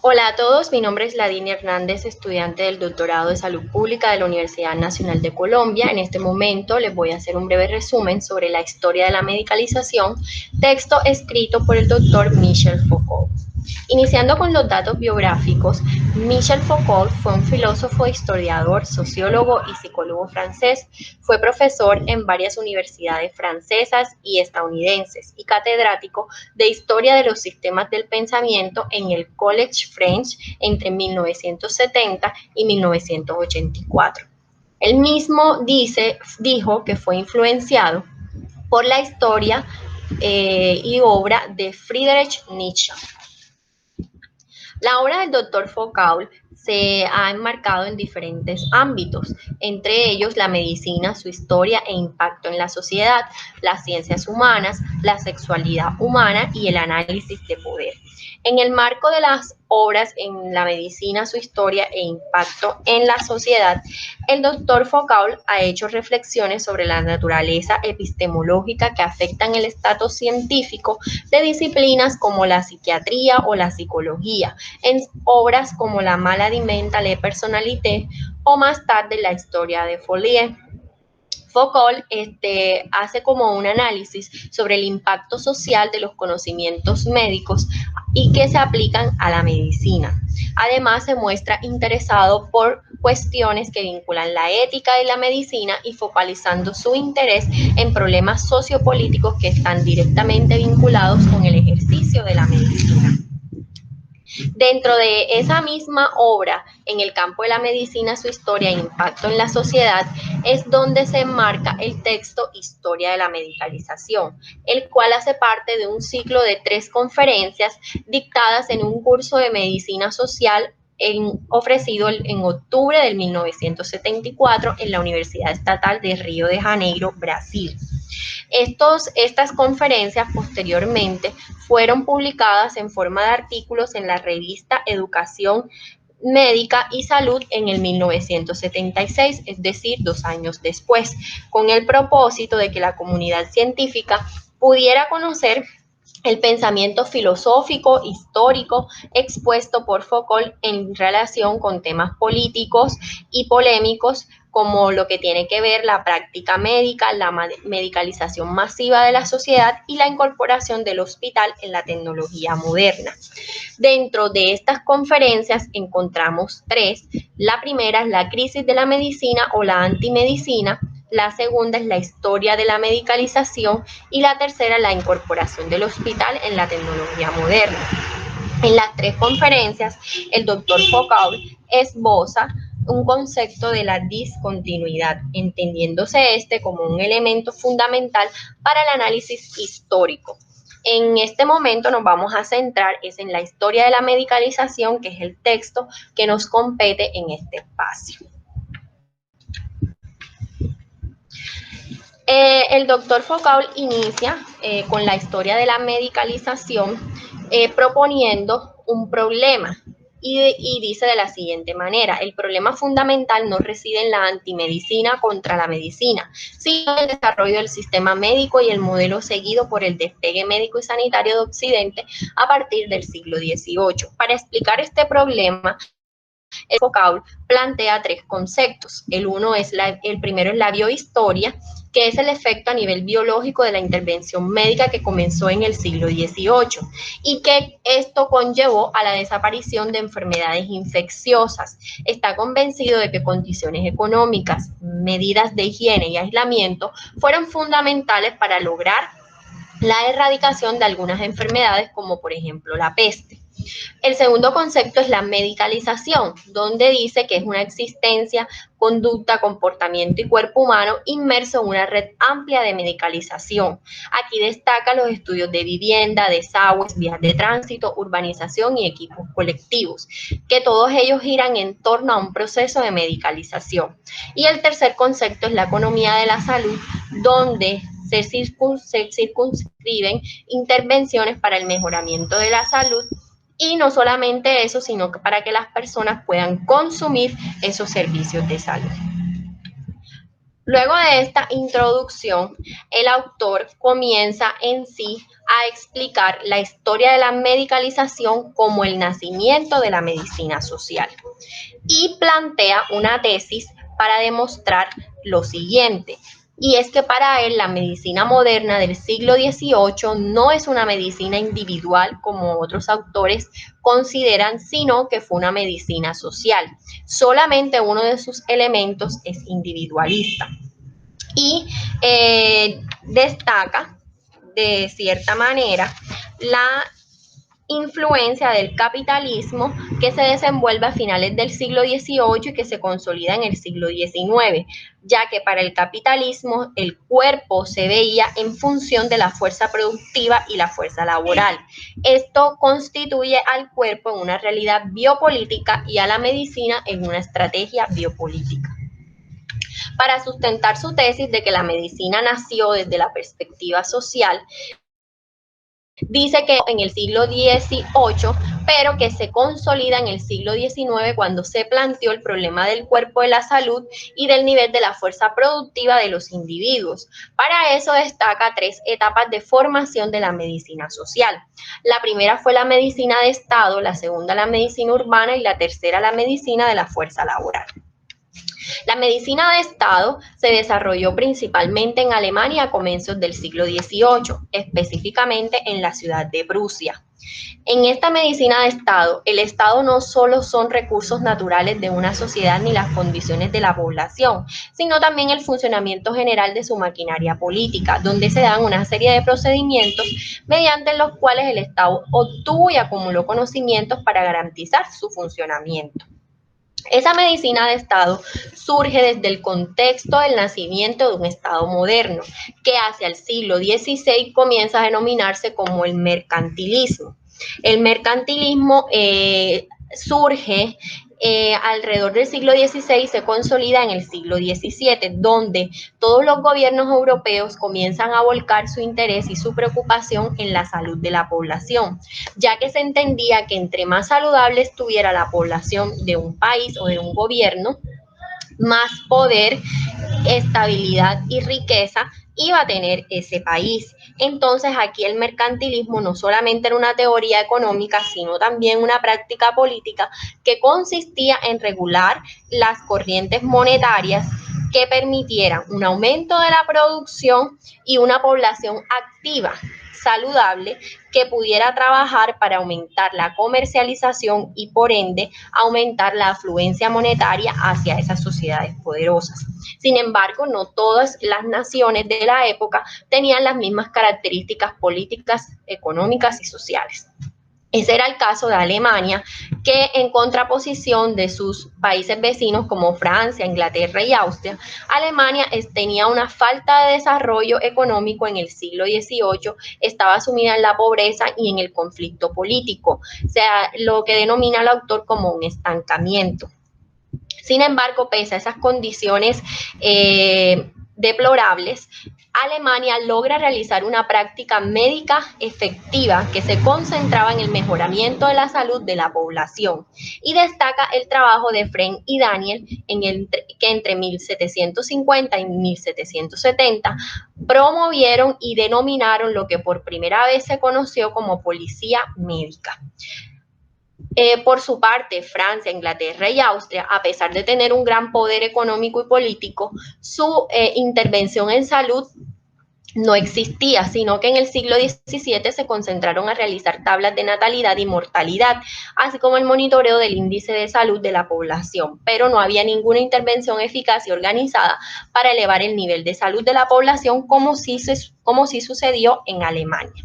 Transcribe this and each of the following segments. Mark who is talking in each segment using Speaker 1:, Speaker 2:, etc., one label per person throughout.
Speaker 1: Hola a todos, mi nombre es Ladini Hernández, estudiante del doctorado de Salud Pública de la Universidad Nacional de Colombia. En este momento les voy a hacer un breve resumen sobre la historia de la medicalización, texto escrito por el doctor Michel Foucault. Iniciando con los datos biográficos, Michel Foucault fue un filósofo, historiador, sociólogo y psicólogo francés. Fue profesor en varias universidades francesas y estadounidenses y catedrático de Historia de los Sistemas del Pensamiento en el College French entre 1970 y 1984. Él mismo dijo que fue influenciado por la historia y obra de Friedrich Nietzsche. La obra del Dr. Foucault se ha enmarcado en diferentes ámbitos, entre ellos la medicina, su historia e impacto en la sociedad, las ciencias humanas, la sexualidad humana y el análisis de poder. En el marco de las obras en la medicina, su historia e impacto en la sociedad, el doctor Foucault ha hecho reflexiones sobre la naturaleza epistemológica que afectan el estatus científico de disciplinas como la psiquiatría o la psicología, en obras como La maladie mentale personnalité o más tarde La historia de Fourier. Foucault hace como un análisis sobre el impacto social de los conocimientos médicos y que se aplican a la medicina. Además, se muestra interesado por cuestiones que vinculan la ética y la medicina y focalizando su interés en problemas sociopolíticos que están directamente vinculados con el ejercicio de la medicina. Dentro de esa misma obra, en el campo de la medicina, su historia e impacto en la sociedad, es donde se enmarca el texto Historia de la Medicalización, el cual hace parte de un ciclo de 3 conferencias dictadas en un curso de medicina social ofrecido en octubre de 1974 en la Universidad Estatal de Río de Janeiro, Brasil. Estas conferencias posteriormente fueron publicadas en forma de artículos en la revista Educación Médica y Salud en el 1976, es decir, 2 años después, con el propósito de que la comunidad científica pudiera conocer el pensamiento filosófico, histórico, expuesto por Foucault en relación con temas políticos y polémicos como lo que tiene que ver la práctica médica, la medicalización masiva de la sociedad y la incorporación del hospital en la tecnología moderna. Dentro de estas conferencias encontramos 3. La primera es la crisis de la medicina o la antimedicina. La segunda es la historia de la medicalización y la tercera la incorporación del hospital en la tecnología moderna. En las 3 conferencias, el doctor Foucault esboza un concepto de la discontinuidad, entendiéndose como un elemento fundamental para el análisis histórico. En este momento nos vamos a centrar en la historia de la medicalización, que es el texto que nos compete en este espacio. El doctor Foucault inicia con la historia de la medicalización proponiendo un problema y dice de la siguiente manera: el problema fundamental no reside en la antimedicina contra la medicina, sino en el desarrollo del sistema médico y el modelo seguido por el despegue médico y sanitario de Occidente a partir del siglo XVIII. Para explicar este problema, el Foucault plantea 3 conceptos. El primero es la biohistoria, que es el efecto a nivel biológico de la intervención médica que comenzó en el siglo XVIII y que esto conllevó a la desaparición de enfermedades infecciosas. Está convencido de que condiciones económicas, medidas de higiene y aislamiento fueron fundamentales para lograr la erradicación de algunas enfermedades como por ejemplo la peste. El segundo concepto es la medicalización, donde dice que es una existencia, conducta, comportamiento y cuerpo humano inmerso en una red amplia de medicalización. Aquí destaca los estudios de vivienda, desagües, vías de tránsito, urbanización y equipos colectivos, que todos ellos giran en torno a un proceso de medicalización. Y el tercer concepto es la economía de la salud, donde se circunscriben intervenciones para el mejoramiento de la salud. Y no solamente eso, sino que para que las personas puedan consumir esos servicios de salud. Luego de esta introducción, el autor comienza en sí a explicar la historia de la medicalización como el nacimiento de la medicina social y plantea una tesis para demostrar lo siguiente. Y es que para él la medicina moderna del siglo XVIII no es una medicina individual como otros autores consideran, sino que fue una medicina social. Solamente uno de sus elementos es individualista. Y destaca de cierta manera la influencia del capitalismo que se desenvuelve a finales del siglo XVIII y que se consolida en el siglo XIX, ya que para el capitalismo el cuerpo se veía en función de la fuerza productiva y la fuerza laboral. Esto constituye al cuerpo en una realidad biopolítica y a la medicina en una estrategia biopolítica. Para sustentar su tesis de que la medicina nació desde la perspectiva social, dice que en el siglo XVIII, pero que se consolida en el siglo XIX cuando se planteó el problema del cuerpo, de la salud y del nivel de la fuerza productiva de los individuos. Para eso destaca 3 etapas de formación de la medicina social. La primera fue la medicina de Estado, la segunda la medicina urbana y la tercera la medicina de la fuerza laboral. La medicina de Estado se desarrolló principalmente en Alemania a comienzos del siglo XVIII, específicamente en la ciudad de Prusia. En esta medicina de Estado, el Estado no solo son recursos naturales de una sociedad ni las condiciones de la población, sino también el funcionamiento general de su maquinaria política, donde se dan una serie de procedimientos mediante los cuales el Estado obtuvo y acumuló conocimientos para garantizar su funcionamiento. Esa medicina de Estado surge desde el contexto del nacimiento de un Estado moderno, que hacia el siglo XVI comienza a denominarse como el mercantilismo. El mercantilismo surge alrededor del siglo XVI y se consolida en el siglo XVII, donde todos los gobiernos europeos comienzan a volcar su interés y su preocupación en la salud de la población, ya que se entendía que entre más saludable estuviera la población de un país o de un gobierno, más poder, estabilidad y riqueza iba a tener ese país. Entonces aquí el mercantilismo no solamente era una teoría económica, sino también una práctica política que consistía en regular las corrientes monetarias que permitieran un aumento de la producción y una población activa, saludable, que pudiera trabajar para aumentar la comercialización y por ende aumentar la afluencia monetaria hacia esas sociedades poderosas. Sin embargo, no todas las naciones de la época tenían las mismas características políticas, económicas y sociales. Ese era el caso de Alemania, que en contraposición de sus países vecinos como Francia, Inglaterra y Austria, Alemania tenía una falta de desarrollo económico en el siglo XVIII, estaba sumida en la pobreza y en el conflicto político, o sea, lo que denomina el autor como un estancamiento. Sin embargo, pese a esas condiciones deplorables, Alemania logra realizar una práctica médica efectiva que se concentraba en el mejoramiento de la salud de la población y destaca el trabajo de French y Daniel que entre 1750 y 1770 promovieron y denominaron lo que por primera vez se conoció como policía médica. Por su parte, Francia, Inglaterra y Austria, a pesar de tener un gran poder económico y político, su intervención en salud no existía, sino que en el siglo XVII se concentraron a realizar tablas de natalidad y mortalidad, así como el monitoreo del índice de salud de la población, pero no había ninguna intervención eficaz y organizada para elevar el nivel de salud de la población como sí sucedió en Alemania.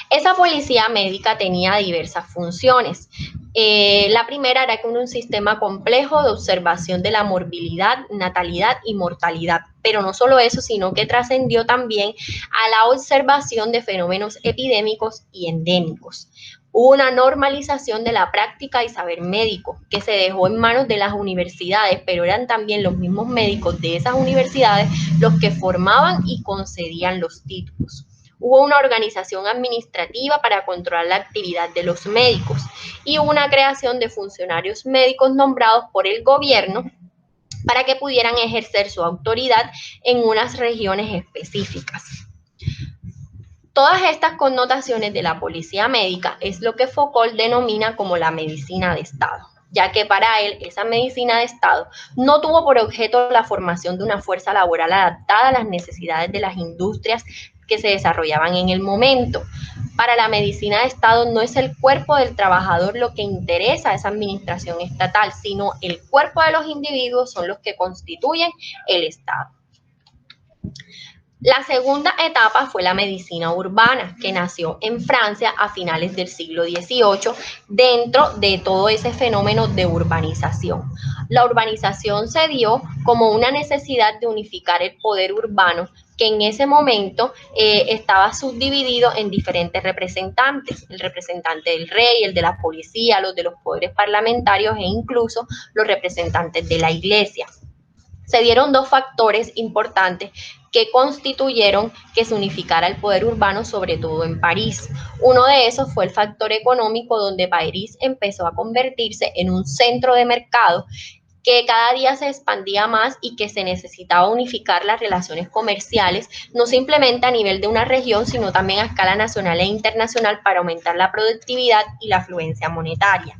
Speaker 1: Esa policía médica tenía diversas funciones. La primera era un sistema complejo de observación de la morbilidad, natalidad y mortalidad, pero no solo eso, sino que trascendió también a la observación de fenómenos epidémicos y endémicos. Hubo una normalización de la práctica y saber médico que se dejó en manos de las universidades, pero eran también los mismos médicos de esas universidades los que formaban y concedían los títulos. Hubo una organización administrativa para controlar la actividad de los médicos y una creación de funcionarios médicos nombrados por el gobierno para que pudieran ejercer su autoridad en unas regiones específicas. Todas estas connotaciones de la policía médica es lo que Foucault denomina como la medicina de Estado, ya que para él esa medicina de Estado no tuvo por objeto la formación de una fuerza laboral adaptada a las necesidades de las industrias que se desarrollaban en el momento. Para la medicina de Estado no es el cuerpo del trabajador lo que interesa a esa administración estatal, sino el cuerpo de los individuos son los que constituyen el Estado. La segunda etapa fue la medicina urbana, que nació en Francia a finales del siglo XVIII dentro de todo ese fenómeno de urbanización. La urbanización se dio como una necesidad de unificar el poder urbano, que en ese momento estaba subdividido en diferentes representantes, el representante del rey, el de la policía, los de los poderes parlamentarios e incluso los representantes de la iglesia. Se dieron dos factores importantes que constituyeron que se unificara el poder urbano, sobre todo en París. Uno de esos fue el factor económico, donde París empezó a convertirse en un centro de mercado que cada día se expandía más y que se necesitaba unificar las relaciones comerciales, no simplemente a nivel de una región, sino también a escala nacional e internacional para aumentar la productividad y la afluencia monetaria.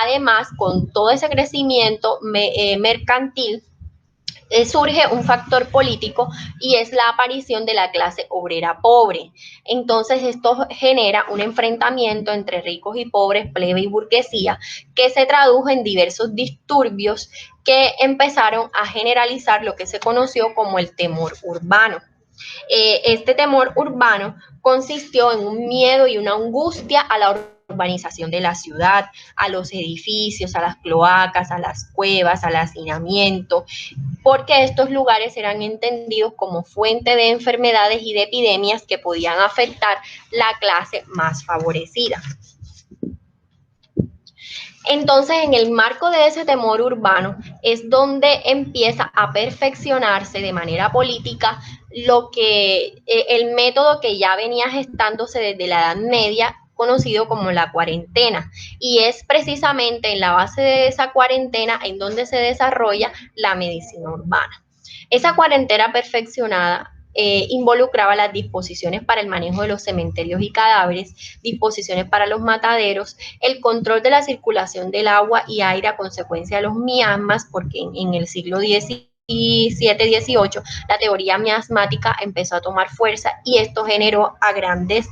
Speaker 1: Además, con todo ese crecimiento mercantil, surge un factor político y es la aparición de la clase obrera pobre. Entonces esto genera un enfrentamiento entre ricos y pobres, plebe y burguesía, que se tradujo en diversos disturbios que empezaron a generalizar lo que se conoció como el temor urbano. Este temor urbano consistió en un miedo y una angustia a la urbanización de la ciudad, a los edificios, a las cloacas, a las cuevas, al hacinamiento, porque estos lugares eran entendidos como fuente de enfermedades y de epidemias que podían afectar la clase más favorecida. Entonces, en el marco de ese temor urbano es donde empieza a perfeccionarse de manera política el método que ya venía gestándose desde la Edad Media, conocido como la cuarentena, y es precisamente en la base de esa cuarentena en donde se desarrolla la medicina urbana. Esa cuarentena perfeccionada involucraba las disposiciones para el manejo de los cementerios y cadáveres, disposiciones para los mataderos, el control de la circulación del agua y aire a consecuencia de los miasmas, porque en el siglo XVII-XVIII, la teoría miasmática empezó a tomar fuerza y esto generó a grandes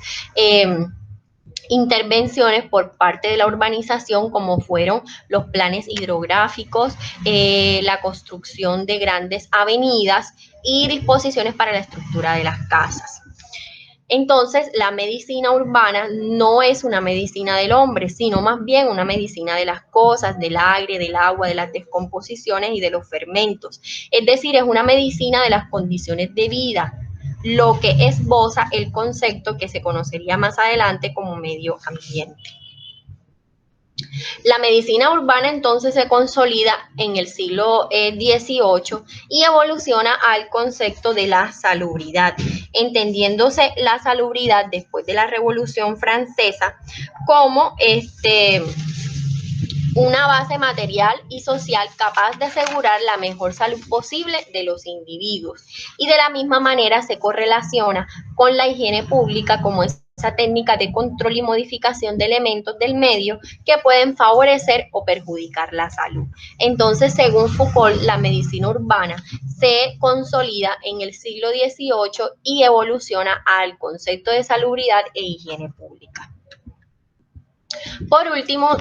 Speaker 1: intervenciones por parte de la urbanización, como fueron los planes hidrográficos, la construcción de grandes avenidas y disposiciones para la estructura de las casas. Entonces, la medicina urbana no es una medicina del hombre, sino más bien una medicina de las cosas, del aire, del agua, de las descomposiciones y de los fermentos. Es decir, es una medicina de las condiciones de vida, lo que esboza el concepto que se conocería más adelante como medio ambiente. La medicina urbana entonces se consolida en el siglo XVIII y evoluciona al concepto de la salubridad, entendiéndose la salubridad después de la Revolución Francesa como una base material y social capaz de asegurar la mejor salud posible de los individuos. Y de la misma manera se correlaciona con la higiene pública como esa técnica de control y modificación de elementos del medio que pueden favorecer o perjudicar la salud. Entonces, según Foucault, la medicina urbana se consolida en el siglo XVIII y evoluciona al concepto de salubridad e higiene pública. Por último,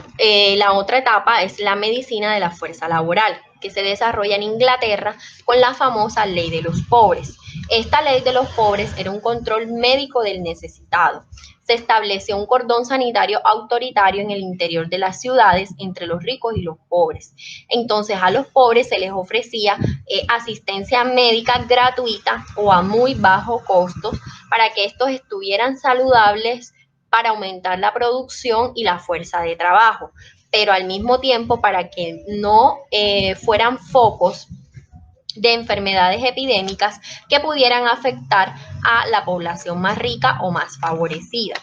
Speaker 1: la otra etapa es la medicina de la fuerza laboral, que se desarrolla en Inglaterra con la famosa ley de los pobres. Esta ley de los pobres era un control médico del necesitado. Se estableció un cordón sanitario autoritario en el interior de las ciudades entre los ricos y los pobres. Entonces, a los pobres se les ofrecía asistencia médica gratuita o a muy bajo costo para que estos estuvieran saludables, para aumentar la producción y la fuerza de trabajo, pero al mismo tiempo para que no fueran focos de enfermedades epidémicas que pudieran afectar a la población más rica o más favorecida.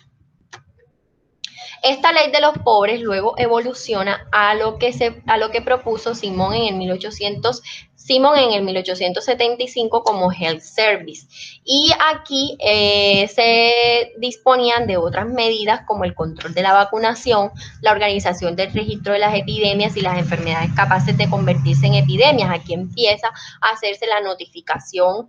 Speaker 1: Esta ley de los pobres luego evoluciona a lo que propuso Simón en el 1806 Simon en el 1875 como Health Service. Y aquí se disponían de otras medidas como el control de la vacunación, la organización del registro de las epidemias y las enfermedades capaces de convertirse en epidemias. Aquí empieza a hacerse la notificación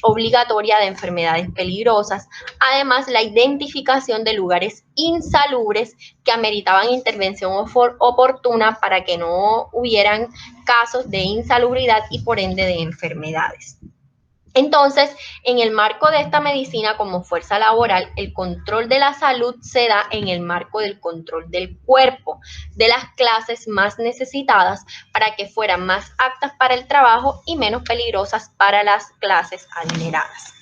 Speaker 1: obligatoria de enfermedades peligrosas. Además, la identificación de lugares insalubres que ameritaban intervención oportuna para que no hubieran casos de insalubridad y por ende de enfermedades. Entonces, en el marco de esta medicina como fuerza laboral, el control de la salud se da en el marco del control del cuerpo de las clases más necesitadas para que fueran más aptas para el trabajo y menos peligrosas para las clases adineradas.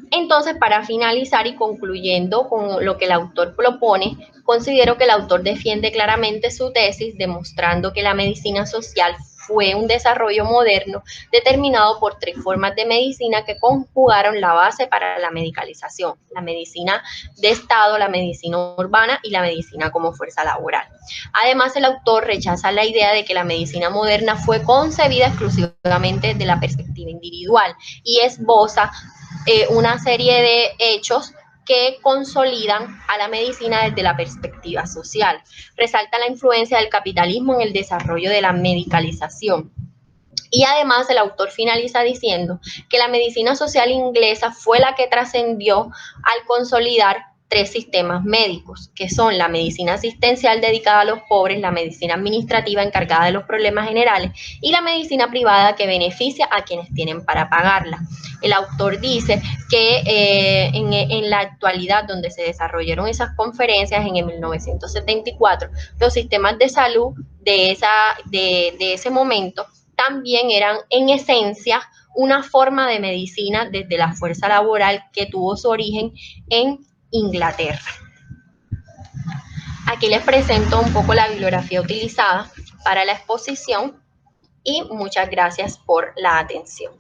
Speaker 1: Entonces, para finalizar y concluyendo con lo que el autor propone, considero que el autor defiende claramente su tesis, demostrando que la medicina social fue un desarrollo moderno determinado por tres formas de medicina que conjugaron la base para la medicalización: la medicina de Estado, la medicina urbana y la medicina como fuerza laboral. Además, el autor rechaza la idea de que la medicina moderna fue concebida exclusivamente desde la perspectiva individual y esboza una serie de hechos que consolidan a la medicina desde la perspectiva social. Resalta la influencia del capitalismo en el desarrollo de la medicalización. Y además el autor finaliza diciendo que la medicina social inglesa fue la que trascendió al consolidar tres sistemas médicos, que son la medicina asistencial dedicada a los pobres, la medicina administrativa encargada de los problemas generales y la medicina privada que beneficia a quienes tienen para pagarla. El autor dice que en la actualidad, donde se desarrollaron esas conferencias en el 1974, los sistemas de salud de ese momento también eran en esencia una forma de medicina desde la fuerza laboral que tuvo su origen en Inglaterra. Aquí les presento un poco la bibliografía utilizada para la exposición y muchas gracias por la atención.